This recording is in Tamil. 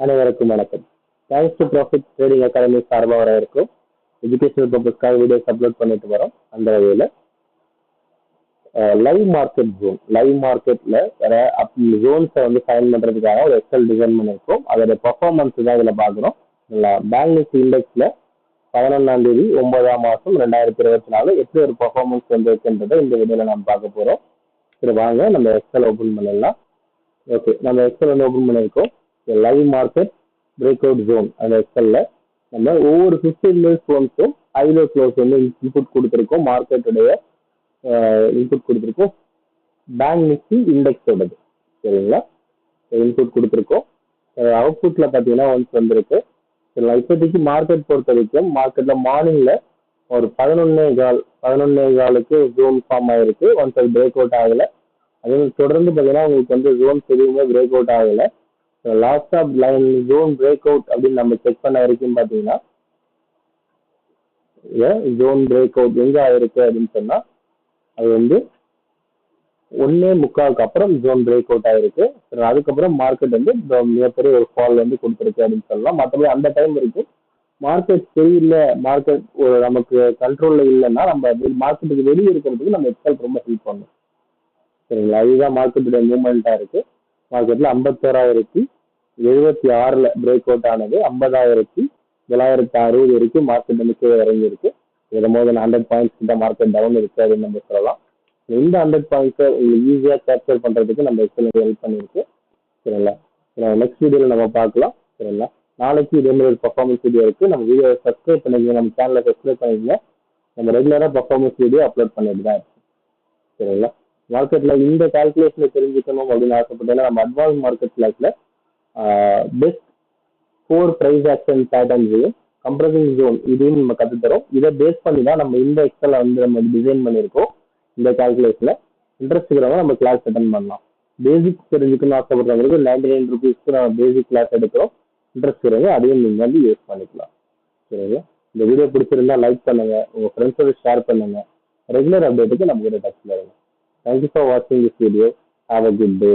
அனைவருக்கும் வணக்கம். Thanks to profit trading academy சார்பாக வர இருக்கும் எஜுகேஷனல் பர்பஸ்க்காக வீடியோஸ் அப்லோட் பண்ணிட்டு வரோம். அந்த வகையில் லைவ் மார்க்கெட்ல வர ஜோன்ஸை வந்து ஃபைன் பண்றதுக்காக ஒரு எக்ஸல் டிசைன் பண்ணியிருக்கோம். அதோட பர்ஃபார்மன்ஸ் தான் இதில் பார்க்குறோம். பேங்க் நிஃப்டி இண்டெக்ஸ்ல 11ஆம் தேதி 9ஆம் மாதம் 2024 எப்படி ஒரு பர்ஃபார்மன்ஸ் வந்துருக்குன்றதை இந்த வீடியோவில் நம்ம பார்க்க போகிறோம். சரி, வாங்க நம்ம எக்ஸல் ஓப்பன் பண்ணிடலாம். ஓகே, நம்ம எக்ஸல் வந்து ஓப்பன் பண்ணியிருக்கோம். Live market break out zone அந்த எக்ஸல்ல நம்ம ஒவ்வொரு 15 மினிட்ஸ் ஒன்ஸும் ஹைலோ க்ளோஸ் வந்து இன்புட் கொடுத்துருக்கோம். மார்க்கெட்டுடைய இன்புட் கொடுத்துருக்கோம். பேங்க் நிஃப்டி இண்டெக்ஸோடது சரிங்களா, இன்புட் கொடுத்துருக்கோம். அவுட்புட்ல பார்த்தீங்கன்னா ஒன்ஸ் வந்திருக்கு. இப்போதைக்கு மார்க்கெட் பொறுத்த வரைக்கும் மார்க்கெட்ல மார்னிங்ல ஒரு 11:15க்கு ஜோன் ஃபார்ம் ஆயிருக்கு. ஒன்ஸ் அது பிரேக் அவுட் ஆகலை. அது தொடர்ந்து பார்த்தீங்கன்னா உங்களுக்கு வந்து ஜோன்ஸ் எதுவுமே பிரேக் அவுட் ஆகலை. Last of line zone break out அப்படின்னு நம்ம செக் பண்ண வரைக்கும் பார்த்தீங்கன்னா ஜோன் பிரேக் அவுட் எங்க ஆயிருக்கு அப்படின்னு சொன்னா அது வந்து 1:45க்கு அப்புறம் ஜோன் பிரேக் அவுட் ஆயிருக்கு. அதுக்கப்புறம் மார்க்கெட் வந்து மிகப்பெரிய ஒரு ஃபால் வந்து கொடுத்துருக்கு அப்படின்னு சொல்லலாம். மற்றபடி அந்த டைம் வரைக்கும் மார்க்கெட் சரியில்லை, மார்க்கெட் நமக்கு கண்ட்ரோல்ல இல்லைன்னா நம்ம மார்க்கெட்டுக்கு வெளியே இருக்கிறதுக்கு நம்ம எக்ஸல் ரொம்ப ஹெல்ப் பண்ணும். சரிங்களா, அதுதான் மார்க்கெட்டோட மூவ்மெண்டா இருக்கு. மார்க்கெட்ல 51,076ல பிரேக் அவுட் ஆனது 50,960 வரைக்கும் மார்க்கெட் வந்து கீழே இறங்கியிருக்கு. மோர் தென் 100 பாயிண்ட்ஸ் கிட்ட மார்க்கெட் டவுன் இருக்கு அப்படின்னு நம்ம சொல்லலாம். இந்த 100 பாயிண்ட்ஸை உங்களுக்கு ஈஸியாக கேப்சர் பண்றதுக்கு நம்ம எக்ஸல் ஹெல்ப் பண்ணிருக்கு. சரிங்களா, நெக்ஸ்ட் வீடியோவில் நம்ம பார்க்கலாம். சரிங்களா, நாளைக்கு இதே மாதிரி ஒரு பர்ஃபார்மன்ஸ் வீடியோ இருக்கு. நம்ம வீடியோ சப்ஸ்கிரைப் பண்ணிக்கோங்க, நம்ம சேனலை சப்ஸ்கிரைப் பண்ணிக்கோங்க. நம்ம ரெகுலராக பர்ஃபார்மன்ஸ் வீடியோ அப்லோட் பண்ணிட்டு தான் இருக்கு. சரிங்களா, மார்க்கெட்ல இந்த கால்குலேஷனை தெரிஞ்சுக்கணும் அப்படின்னு ஆசைப்பட்டேன்னா நம்ம அட்வான்ஸ் மார்க்கெட் கிளாஸ்ல பெஸ்ட் 4 பிரைஸ் ஆக்ஷன் பேட்டர்ன்ஸையும் கம்ப்ரஸிங் ஜோன் இதையும் நம்ம கற்றுத்தரோம். இதை பேஸ் பண்ணி தான் நம்ம இந்த எக்ஸலை வந்து நம்ம டிசைன் பண்ணியிருக்கோம். இந்த கால்குலேஷன்ல இன்ட்ரெஸ்ட் இருக்கிறவங்க நம்ம கிளாஸ் அட்டன் பண்ணலாம். பேசிக் தெரிஞ்சுக்கணும்னு ஆசைப்படுறவங்களுக்கு 99 ருபீஸ்க்கு நம்ம பேசிக் கிளாஸ் எடுக்கிறோம். இன்ட்ரெஸ்ட் இருக்கிறவங்க அதையும் நீங்க வந்து யூஸ் பண்ணிக்கலாம். சரிங்களா, இந்த வீடியோ பிடிச்சிருந்தா லைக் பண்ணுங்க, உங்க ஃப்ரெண்ட்ஸோட ஷேர் பண்ணுங்க. ரெகுலர் அப்டேட்டுக்கு நம்ம கூட டச்ல இருங்க. தேங்க்யூ ஃபார் வாட்சிங் this video. Have a good day.